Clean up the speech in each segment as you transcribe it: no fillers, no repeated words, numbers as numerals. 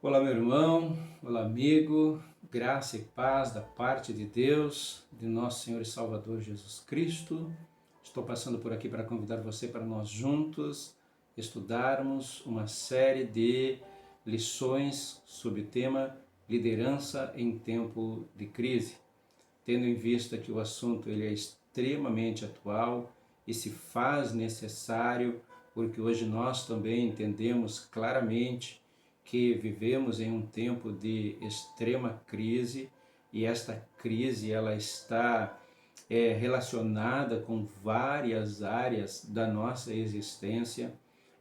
Olá, meu irmão, olá, amigo, graça e paz da parte de Deus, de nosso Senhor e Salvador Jesus Cristo. Estou passando por aqui para convidar você para nós juntos estudarmos uma série de lições sobre o tema liderança em tempo de crise, tendo em vista que o assunto ele é extremamente atual e se faz necessário, porque hoje nós também entendemos claramente que vivemos em um tempo de extrema crise e esta crise ela está relacionada com várias áreas da nossa existência.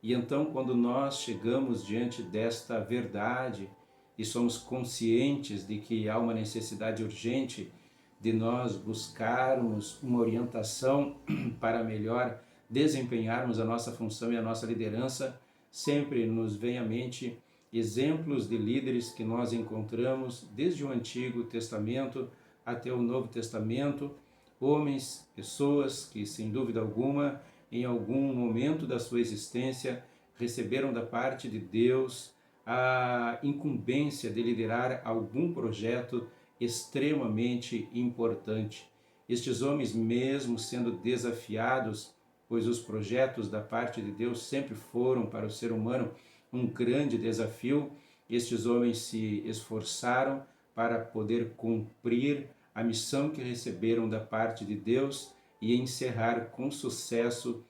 E então, quando nós chegamos diante desta verdade e somos conscientes de que há uma necessidade urgente de nós buscarmos uma orientação para melhor desempenharmos a nossa função e a nossa liderança, sempre nos vem à mente exemplos de líderes que nós encontramos desde o Antigo Testamento até o Novo Testamento, homens, pessoas que, sem dúvida alguma, em algum momento da sua existência, receberam da parte de Deus a incumbência de liderar algum projeto extremamente importante. Estes homens, mesmo sendo desafiados, pois os projetos da parte de Deus sempre foram para o ser humano um grande desafio, estes homens se esforçaram para poder cumprir a missão que receberam da parte de Deus e encerrar com sucesso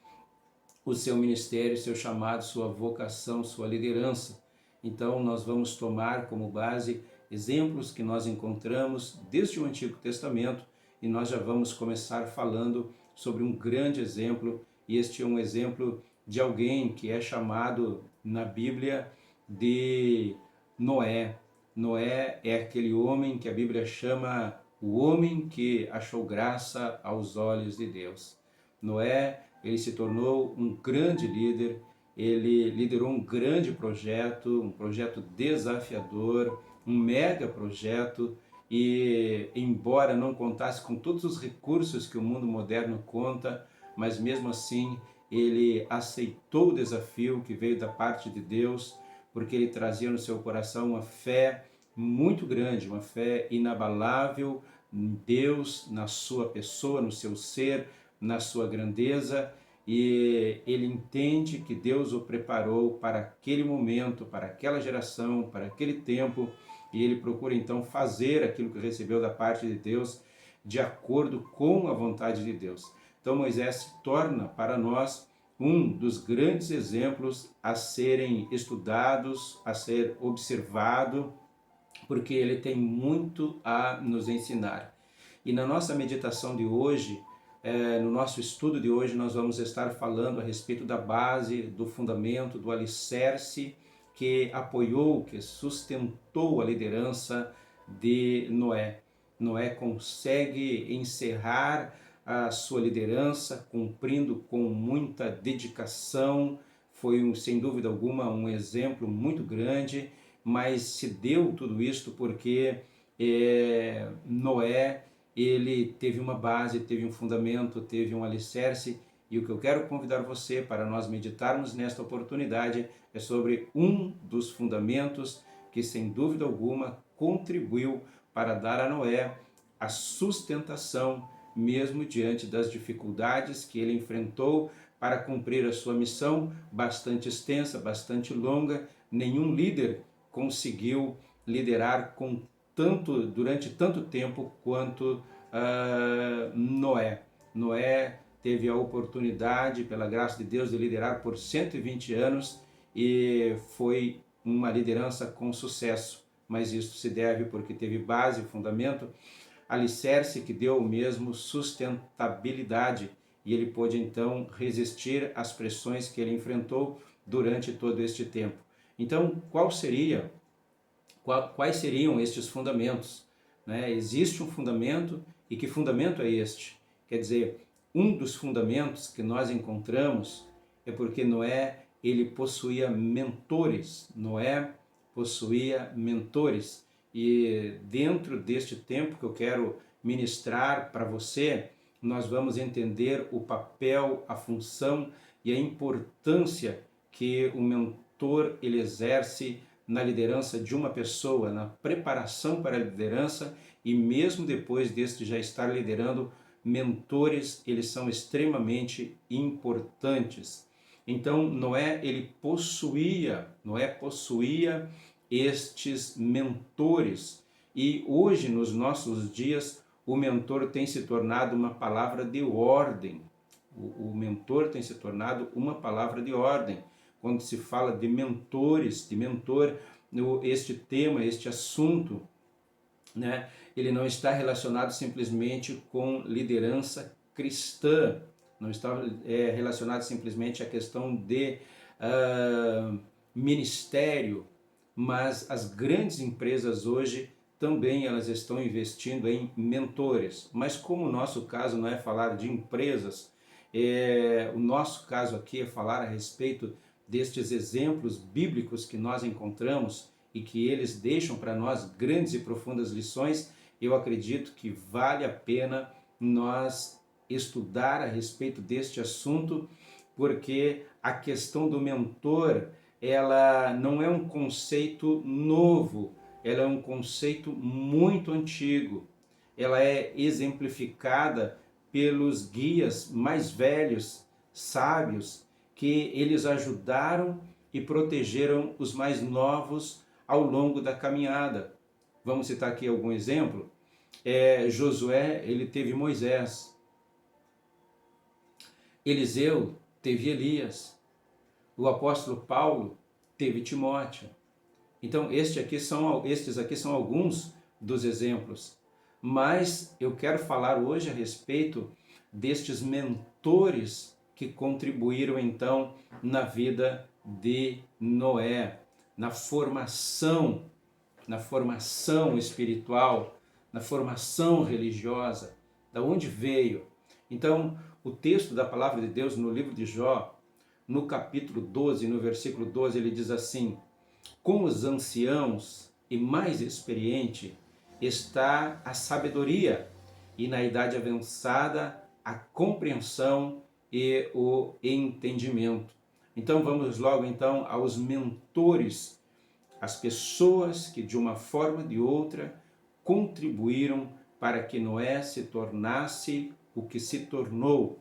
o seu ministério, seu chamado, sua vocação, sua liderança. Então nós vamos tomar como base exemplos que nós encontramos desde o Antigo Testamento e nós já vamos começar falando sobre um grande exemplo, e este é um exemplo de alguém que é chamado na Bíblia de Noé. Noé é aquele homem que a Bíblia chama o homem que achou graça aos olhos de Deus. Noé, ele se tornou um grande líder, ele liderou um grande projeto, um projeto desafiador, um mega projeto, e embora não contasse com todos os recursos que o mundo moderno conta, mas mesmo assim ele aceitou o desafio que veio da parte de Deus, porque ele trazia no seu coração uma fé muito grande, uma fé inabalável em Deus, na sua pessoa, no seu ser, na sua grandeza, e ele entende que Deus o preparou para aquele momento, para aquela geração, para aquele tempo, e ele procura então fazer aquilo que recebeu da parte de Deus de acordo com a vontade de Deus. Então Moisés se torna para nós um dos grandes exemplos a serem estudados, a ser observado, porque ele tem muito a nos ensinar. E na nossa meditação de hoje, no nosso estudo de hoje, nós vamos estar falando a respeito da base, do fundamento, do alicerce que apoiou, que sustentou a liderança de Noé. Noé consegue encerrar a sua liderança cumprindo com muita dedicação, foi sem dúvida alguma um exemplo muito grande, mas se deu tudo isto porque Noé ele teve uma base, teve um fundamento, teve um alicerce, e o que eu quero convidar você para nós meditarmos nesta oportunidade é sobre um dos fundamentos que sem dúvida alguma contribuiu para dar a Noé a sustentação mesmo diante das dificuldades que ele enfrentou para cumprir a sua missão bastante extensa, bastante longa. Nenhum líder conseguiu liderar durante tanto tempo quanto Noé. Noé teve a oportunidade, pela graça de Deus, de liderar por 120 anos e foi uma liderança com sucesso, mas isso se deve porque teve base, fundamento, alicerce que deu mesmo sustentabilidade, e ele pôde então resistir às pressões que ele enfrentou durante todo este tempo. Então, quais seriam estes fundamentos? Existe um fundamento, e que fundamento é este? Quer dizer, um dos fundamentos que nós encontramos é porque Noé ele possuía mentores. Noé possuía mentores. E dentro deste tempo que eu quero ministrar para você, nós vamos entender o papel, a função e a importância que o mentor ele exerce na liderança de uma pessoa, na preparação para a liderança e mesmo depois deste já estar liderando, mentores, eles são extremamente importantes. Então Noé possuía estes mentores e hoje nos nossos dias o mentor tem se tornado uma palavra de ordem. O mentor tem se tornado uma palavra de ordem. Quando se fala de mentores, de mentor, este tema, este assunto, né, ele não está relacionado simplesmente com liderança cristã, não está relacionado simplesmente à questão de ministério, mas as grandes empresas hoje também elas estão investindo em mentores. Mas como o nosso caso não é falar de empresas, o nosso caso aqui é falar a respeito destes exemplos bíblicos que nós encontramos e que eles deixam para nós grandes e profundas lições, eu acredito que vale a pena nós estudar a respeito deste assunto, porque a questão do mentor, ela não é um conceito novo, ela é um conceito muito antigo. Ela é exemplificada pelos guias mais velhos, sábios, que eles ajudaram e protegeram os mais novos ao longo da caminhada. Vamos citar aqui algum exemplo? Josué, ele teve Moisés. Eliseu teve Elias. O apóstolo Paulo teve Timóteo. Então, estes aqui são alguns dos exemplos. Mas eu quero falar hoje a respeito destes mentores que contribuíram então na vida de Noé, na formação espiritual, na formação religiosa, da onde veio. Então, o texto da palavra de Deus no livro de Jó, no capítulo 12, no versículo 12, ele diz assim: com os anciãos e mais experiente está a sabedoria, e na idade avançada a compreensão e o entendimento. Então vamos logo então aos mentores, as pessoas que de uma forma ou de outra contribuíram para que Noé se tornasse o que se tornou.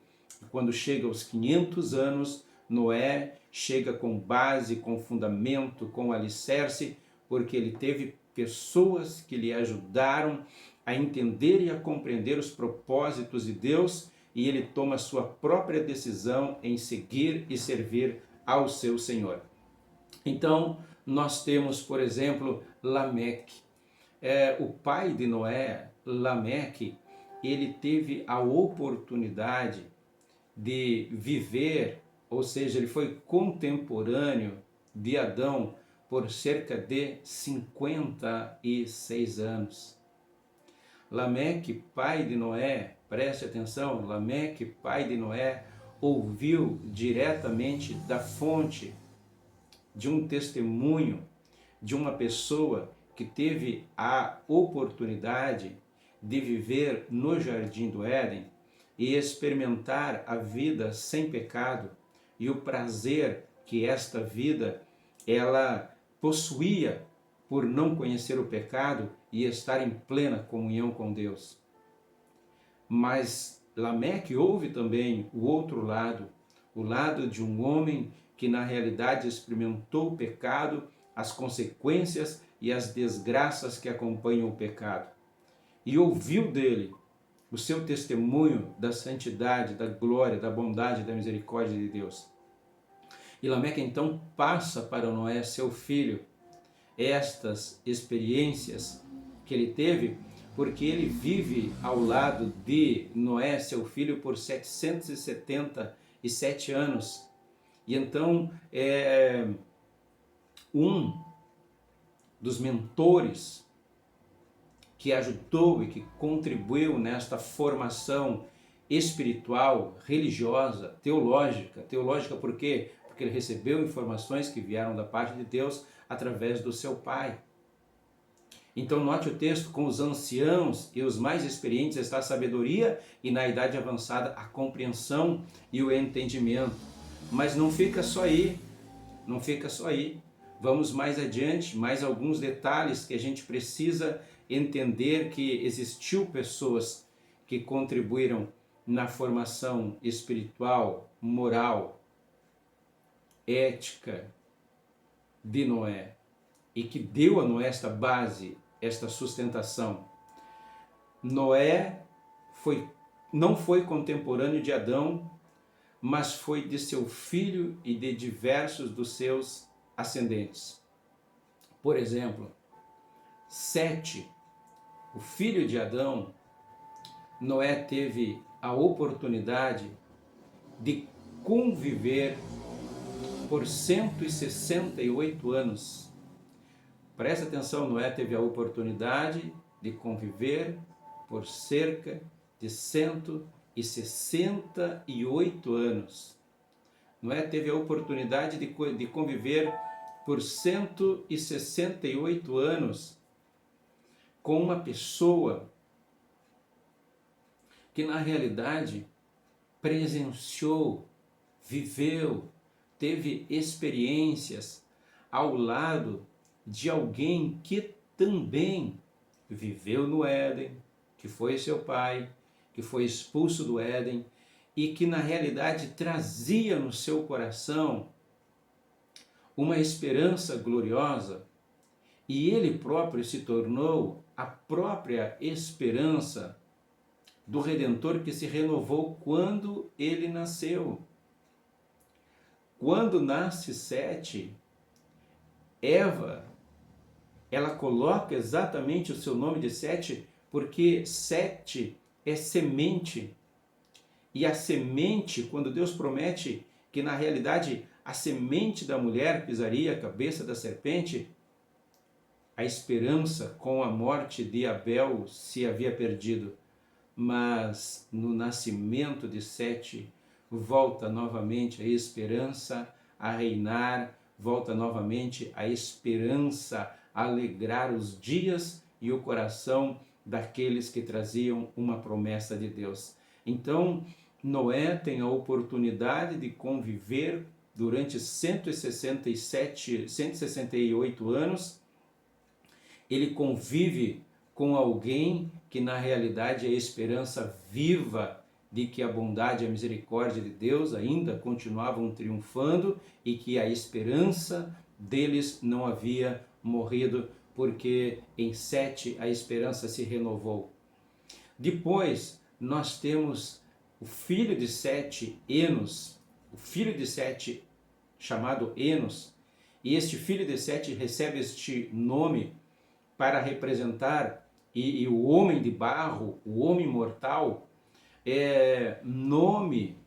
Quando chega aos 500 anos, Noé chega com base, com fundamento, com alicerce, porque ele teve pessoas que lhe ajudaram a entender e a compreender os propósitos de Deus, e ele toma sua própria decisão em seguir e servir ao seu Senhor. Então, nós temos, por exemplo, Lameque. O pai de Noé, Lameque, ele teve a oportunidade de viver, ou seja, ele foi contemporâneo de Adão por cerca de 56 anos. Lameque, pai de Noé, preste atenção, Lameque, pai de Noé, ouviu diretamente da fonte de um testemunho de uma pessoa que teve a oportunidade de viver no Jardim do Éden e experimentar a vida sem pecado e o prazer que esta vida ela possuía por não conhecer o pecado e estar em plena comunhão com Deus. Mas Lameque ouve também o outro lado, o lado de um homem que na realidade experimentou o pecado, as consequências e as desgraças que acompanham o pecado. E ouviu dele o seu testemunho da santidade, da glória, da bondade, da misericórdia de Deus. E Lameque então passa para Noé, seu filho, estas experiências que ele teve, porque ele vive ao lado de Noé, seu filho, por 777 anos. E então, um dos mentores que ajudou e que contribuiu nesta formação espiritual, religiosa, teológica. Teológica por quê? Porque ele recebeu informações que vieram da parte de Deus através do seu pai. Então note o texto: com os anciãos e os mais experientes está a sabedoria, e na idade avançada a compreensão e o entendimento. Mas não fica só aí, Vamos mais adiante, mais alguns detalhes que a gente precisa entender que existiu pessoas que contribuíram na formação espiritual, moral, ética de Noé e que deu a Noé esta base, esta sustentação. Noé não foi contemporâneo de Adão, mas foi de seu filho e de diversos dos seus ascendentes. Por exemplo, Sete, o filho de Adão, Noé teve a oportunidade de conviver por 168 anos. Presta atenção, Noé teve a oportunidade de conviver por cerca de 168 anos. Noé teve a oportunidade de conviver por 168 anos com uma pessoa que na realidade presenciou, viveu, teve experiências ao lado de alguém que também viveu no Éden, que foi seu pai, que foi expulso do Éden e que na realidade trazia no seu coração uma esperança gloriosa, e ele próprio se tornou a própria esperança do Redentor que se renovou quando ele nasceu. Quando nasce Sete, Eva, ela coloca exatamente o seu nome de Sete porque Sete é semente. E a semente, quando Deus promete que na realidade a semente da mulher pisaria a cabeça da serpente, a esperança com a morte de Abel se havia perdido. Mas no nascimento de Sete, volta novamente a esperança a reinar, volta novamente a esperança a alegrar os dias e o coração daqueles que traziam uma promessa de Deus. Então, Noé tem a oportunidade de conviver durante 168 anos. Ele convive com alguém que na realidade é a esperança viva de que a bondade e a misericórdia de Deus ainda continuavam triunfando e que a esperança deles não havia morrido, porque em Sete a esperança se renovou. Depois nós temos o filho de Sete, Enos, o filho de Sete chamado Enos, e este filho de Sete recebe este nome para representar e o homem de barro, o homem mortal, é nome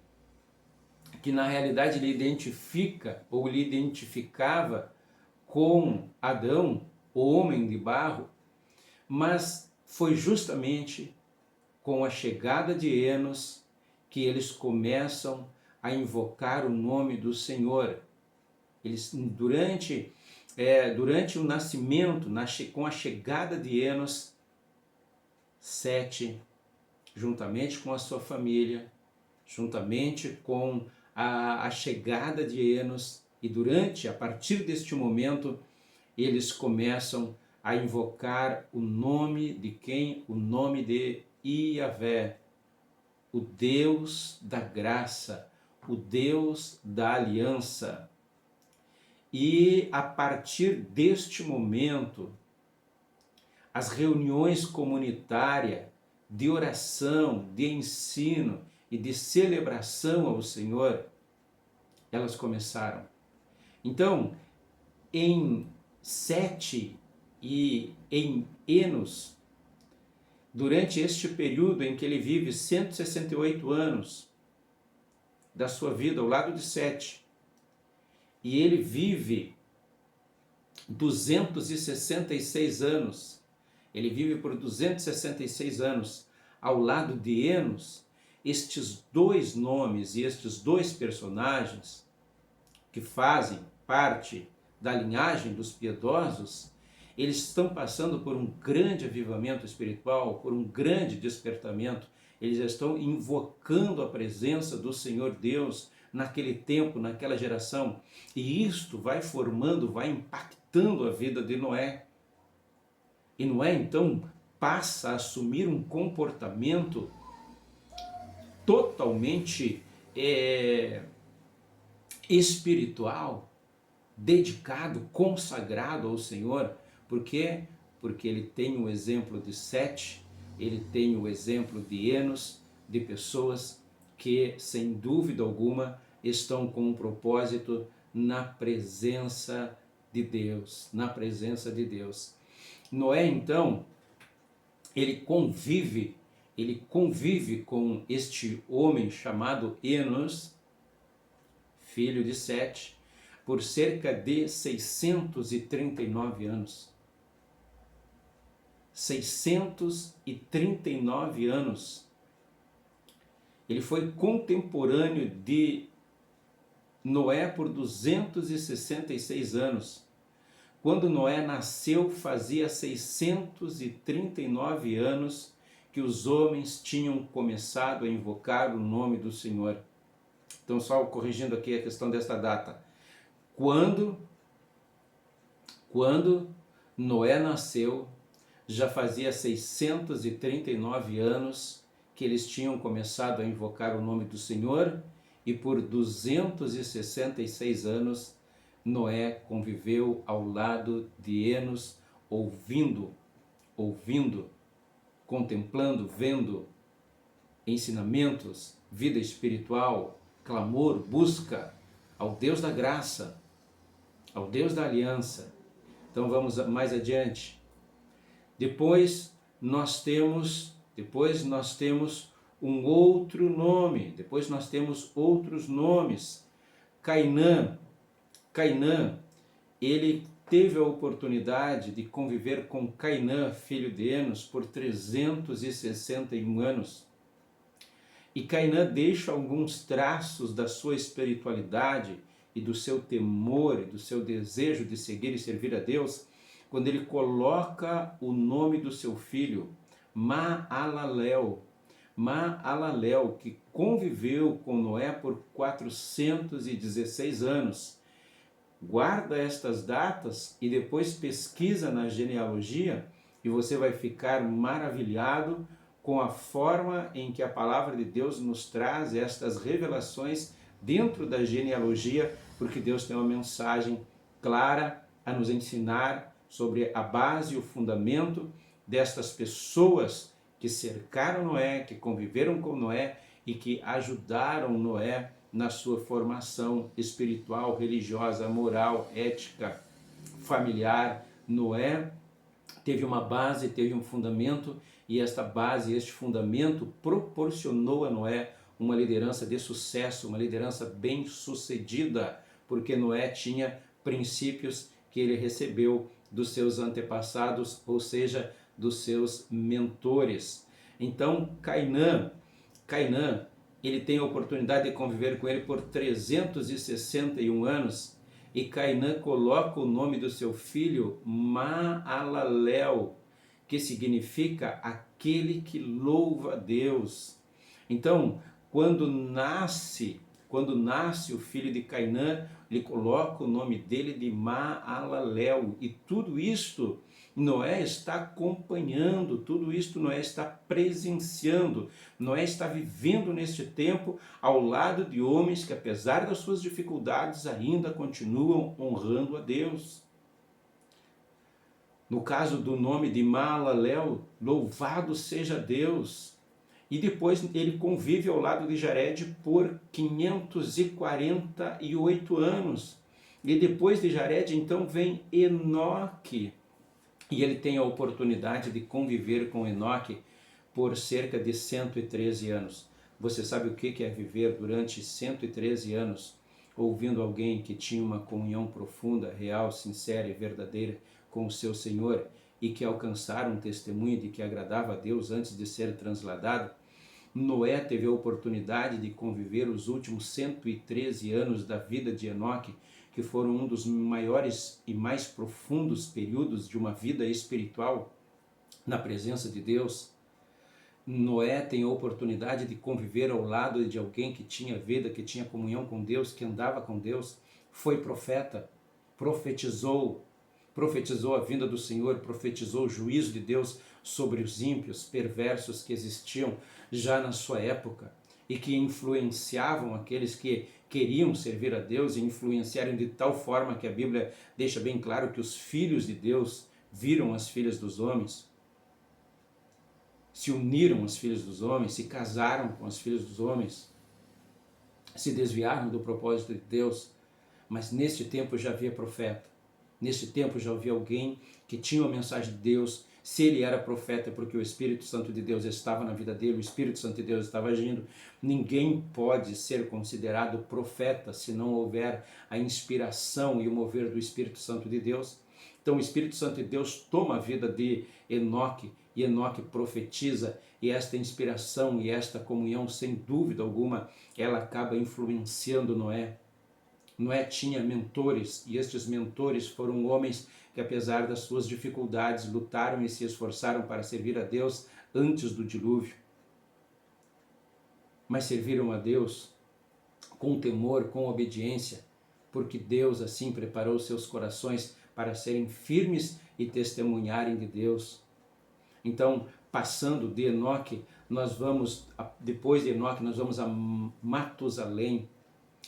que na realidade lhe identifica ou lhe identificava com Adão, o homem de barro, mas foi justamente com a chegada de Enos que eles começam a invocar o nome do Senhor. Eles, durante o nascimento, com a chegada de Enos, Sete, juntamente com a sua família, juntamente com a chegada de Enos, e a partir deste momento, eles começam a invocar o nome de quem? O nome de Iavé, o Deus da graça, o Deus da aliança. E a partir deste momento, as reuniões comunitárias de oração, de ensino e de celebração ao Senhor, elas começaram. Então, em Sete e em Enos, durante este período em que ele vive 168 anos da sua vida ao lado de Sete, e ele vive 266 anos, ele vive por 266 anos ao lado de Enos. Estes dois nomes e estes dois personagens que fazem parte da linhagem dos piedosos, eles estão passando por um grande avivamento espiritual, por um grande despertamento. Eles estão invocando a presença do Senhor Deus naquele tempo, naquela geração. E isto vai formando, vai impactando a vida de Noé. E Noé então passa a assumir um comportamento totalmente espiritual, dedicado, consagrado ao Senhor. Por quê? Porque ele tem o exemplo de Sete, ele tem o exemplo de Enos, de pessoas que, sem dúvida alguma, estão com um propósito na presença de Deus, na presença de Deus. Noé, então, ele convive com este homem chamado Enos, filho de Sete, por cerca de 639 anos. 639 anos. Ele foi contemporâneo de Noé por 266 anos. Quando Noé nasceu, fazia 639 anos que os homens tinham começado a invocar o nome do Senhor. Então, só corrigindo aqui a questão desta data. Quando Noé nasceu, já fazia 639 anos que eles tinham começado a invocar o nome do Senhor, e por 266 anos Noé conviveu ao lado de Enos, ouvindo, contemplando, vendo ensinamentos, vida espiritual, clamor, busca ao Deus da graça, ao Deus da aliança. Então vamos mais adiante. Depois nós temos um outro nome, depois nós temos outros nomes. Cainã, ele teve a oportunidade de conviver com Cainã, filho de Enos, por 361 anos. E Cainã deixa alguns traços da sua espiritualidade e do seu temor e do seu desejo de seguir e servir a Deus, quando ele coloca o nome do seu filho, Maalalel, que conviveu com Noé por 416 anos. Guarda estas datas e depois pesquisa na genealogia e você vai ficar maravilhado com a forma em que a palavra de Deus nos traz estas revelações dentro da genealogia, porque Deus tem uma mensagem clara a nos ensinar sobre a base e o fundamento destas pessoas que cercaram Noé, que conviveram com Noé e que ajudaram Noé na sua formação espiritual, religiosa, moral, ética, familiar. Noé teve uma base, teve um fundamento, e esta base, este fundamento proporcionou a Noé uma liderança de sucesso, uma liderança bem-sucedida, porque Noé tinha princípios que ele recebeu dos seus antepassados, ou seja, dos seus mentores. Então, Cainã, ele tem a oportunidade de conviver com ele por 361 anos, e Cainã coloca o nome do seu filho Maalalel, que significa aquele que louva a Deus. Então, quando nasce o filho de Cainã, ele coloca o nome dele de Maalalel, e tudo isto Noé está acompanhando, tudo isto Noé está presenciando. Noé está vivendo neste tempo ao lado de homens que, apesar das suas dificuldades, ainda continuam honrando a Deus. No caso do nome de Maalalel, louvado seja Deus. E depois ele convive ao lado de Jared por 548 anos. E depois de Jared, então, vem Enoque. E ele tem a oportunidade de conviver com Enoque por cerca de 113 anos. Você sabe o que é viver durante 113 anos ouvindo alguém que tinha uma comunhão profunda, real, sincera e verdadeira com o seu Senhor, e que alcançaram um testemunho de que agradava a Deus antes de ser transladado? Noé teve a oportunidade de conviver os últimos 113 anos da vida de Enoque, que foram um dos maiores e mais profundos períodos de uma vida espiritual na presença de Deus. Noé tem a oportunidade de conviver ao lado de alguém que tinha vida, que tinha comunhão com Deus, que andava com Deus, foi profeta, profetizou, profetizou a vinda do Senhor, profetizou o juízo de Deus sobre os ímpios, perversos que existiam já na sua época e que influenciavam aqueles que queriam servir a Deus e influenciaram de tal forma que a Bíblia deixa bem claro que os filhos de Deus viram as filhas dos homens, se uniram aos filhos dos homens, se casaram com as filhas dos homens, se desviaram do propósito de Deus. Mas neste tempo já havia profeta, neste tempo já havia alguém que tinha uma mensagem de Deus. Se ele era profeta, é porque o Espírito Santo de Deus estava na vida dele, o Espírito Santo de Deus estava agindo. Ninguém pode ser considerado profeta se não houver a inspiração e o mover do Espírito Santo de Deus. Então o Espírito Santo de Deus toma a vida de Enoque, e Enoque profetiza, e esta inspiração e esta comunhão, sem dúvida alguma, ela acaba influenciando Noé. Noé tinha mentores, e estes mentores foram homens que, apesar das suas dificuldades, lutaram e se esforçaram para servir a Deus antes do dilúvio. Mas serviram a Deus com temor, com obediência, porque Deus assim preparou seus corações para serem firmes e testemunharem de Deus. Então, passando de Enoque, depois de Enoque, nós vamos a Matusalém.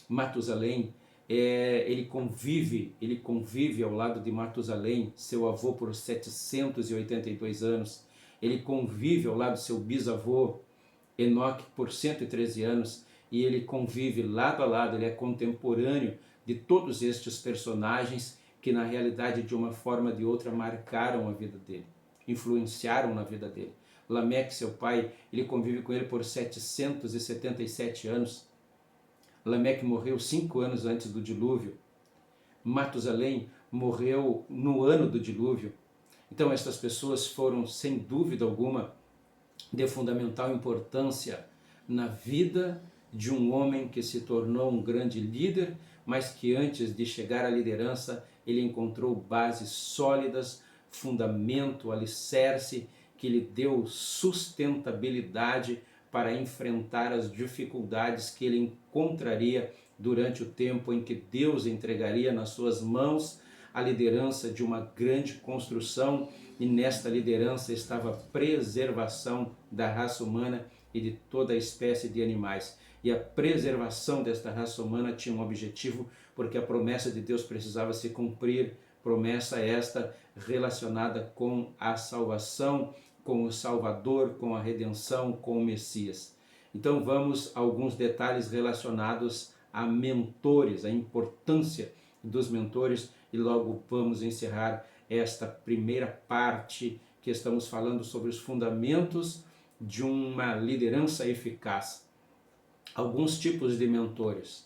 Matusalém, ele convive ao lado de Matusalém, seu avô, por 782 anos. Ele convive ao lado do seu bisavô, Enoque, por 113 anos. E ele convive lado a lado, ele é contemporâneo de todos estes personagens que, na realidade, de uma forma ou de outra, marcaram a vida dele, influenciaram na vida dele. Lameque, seu pai, ele convive com ele por 777 anos. Lameque morreu 5 anos antes do dilúvio. Matusalém morreu no ano do dilúvio. Então estas pessoas foram, sem dúvida alguma, de fundamental importância na vida de um homem que se tornou um grande líder, mas que antes de chegar à liderança, ele encontrou bases sólidas, fundamento, alicerce, que lhe deu sustentabilidade para enfrentar as dificuldades que ele encontraria durante o tempo em que Deus entregaria nas suas mãos a liderança de uma grande construção, e nesta liderança estava a preservação da raça humana e de toda a espécie de animais. E a preservação desta raça humana tinha um objetivo, porque a promessa de Deus precisava se cumprir, promessa esta relacionada com a salvação, com o Salvador, com a redenção, com o Messias. Então vamos a alguns detalhes relacionados a mentores, a importância dos mentores, e logo vamos encerrar esta primeira parte que estamos falando sobre os fundamentos de uma liderança eficaz. Alguns tipos de mentores.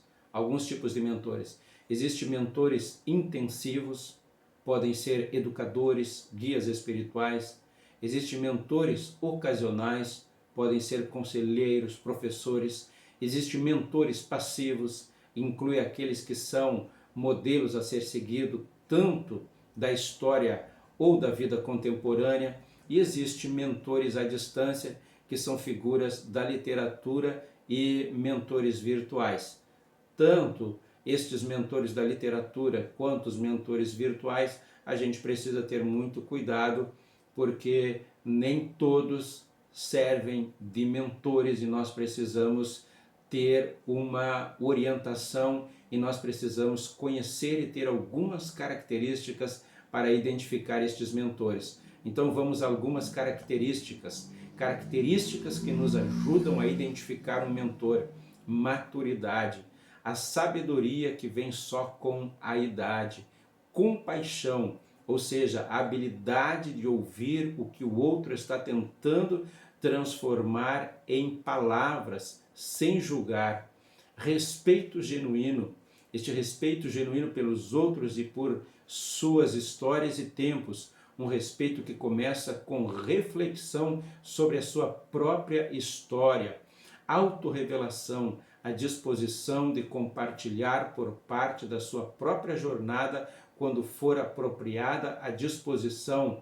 Existem mentores intensivos, podem ser educadores, guias espirituais. Existem mentores ocasionais, podem ser conselheiros, professores. Existem mentores passivos, inclui aqueles que são modelos a ser seguido tanto da história ou da vida contemporânea. E existem mentores à distância, que são figuras da literatura e mentores virtuais. Tanto estes mentores da literatura quanto os mentores virtuais, a gente precisa ter muito cuidado, porque nem todos servem de mentores, e nós precisamos ter uma orientação, e nós precisamos conhecer e ter algumas características para identificar estes mentores. Então vamos a algumas características que nos ajudam a identificar um mentor. Maturidade, a sabedoria que vem só com a idade. Compaixão, ou seja, a habilidade de ouvir o que o outro está tentando transformar em palavras, sem julgar. Respeito genuíno, este respeito genuíno pelos outros e por suas histórias e tempos, um respeito que começa com reflexão sobre a sua própria história. Autorrevelação, a disposição de compartilhar por parte da sua própria jornada, quando for apropriada, a disposição,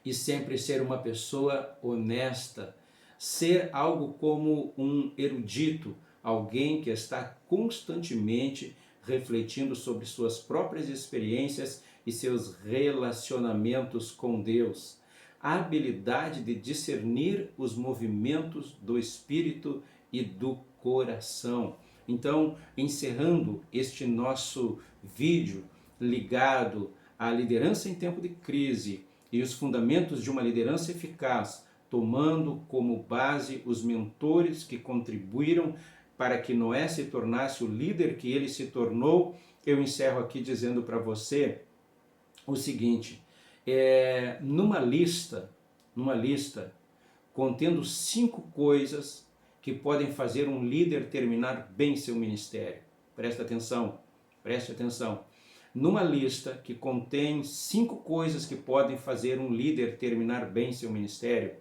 e sempre ser uma pessoa honesta. ser algo como um erudito, alguém que está constantemente refletindo sobre suas próprias experiências e seus relacionamentos com Deus. A habilidade de discernir os movimentos do espírito e do coração. Então, encerrando este nosso vídeo ligado à liderança em tempo de crise e os fundamentos de uma liderança eficaz, tomando como base os mentores que contribuíram para que Noé se tornasse o líder que ele se tornou, eu encerro aqui dizendo para você o seguinte: numa lista contendo 5 coisas que podem fazer um líder terminar bem seu ministério. Preste atenção. Numa lista que contém 5 coisas que podem fazer um líder terminar bem seu ministério,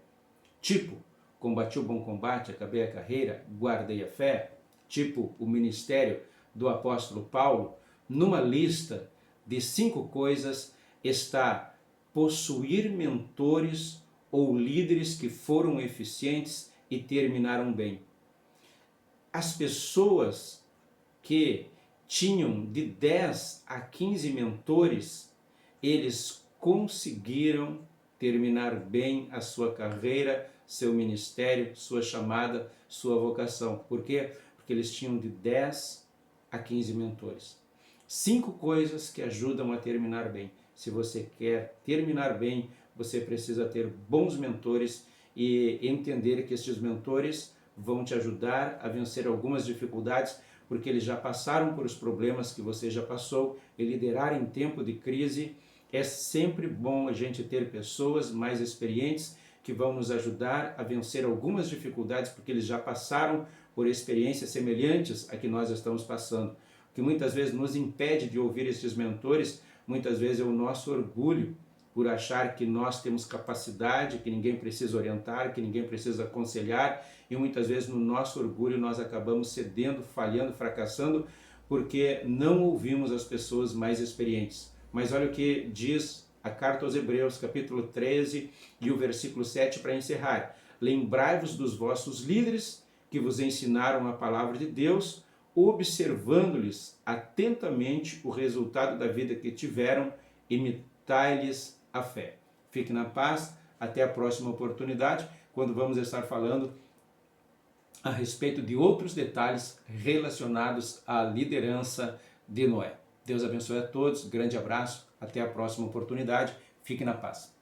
tipo, combati o bom combate, acabei a carreira, guardei a fé, tipo o ministério do apóstolo Paulo, numa lista de 5 coisas está possuir mentores ou líderes que foram eficientes e terminaram bem. As pessoas que tinham de 10 a 15 mentores, eles conseguiram terminar bem a sua carreira, seu ministério, sua chamada, sua vocação. Por quê? Porque eles tinham de 10 a 15 mentores. 5 coisas que ajudam a terminar bem. Se você quer terminar bem, você precisa ter bons mentores e entender que estes mentores vão te ajudar a vencer algumas dificuldades, porque eles já passaram por os problemas que você já passou, e liderar em tempo de crise é sempre bom a gente ter pessoas mais experientes que vão nos ajudar a vencer algumas dificuldades, porque eles já passaram por experiências semelhantes a que nós estamos passando. O que muitas vezes nos impede de ouvir esses mentores, muitas vezes é o nosso orgulho, por achar que nós temos capacidade, que ninguém precisa orientar, que ninguém precisa aconselhar, e muitas vezes no nosso orgulho nós acabamos cedendo, falhando, fracassando, porque não ouvimos as pessoas mais experientes. Mas olha o que diz a carta aos Hebreus, capítulo 13 e o versículo 7, para encerrar. Lembrai-vos dos vossos líderes que vos ensinaram a palavra de Deus, observando-lhes atentamente o resultado da vida que tiveram, imitai-lhes a fé. Fique na paz, até a próxima oportunidade, quando vamos estar falando a respeito de outros detalhes relacionados à liderança de Noé. Deus abençoe a todos, grande abraço, até a próxima oportunidade, fique na paz.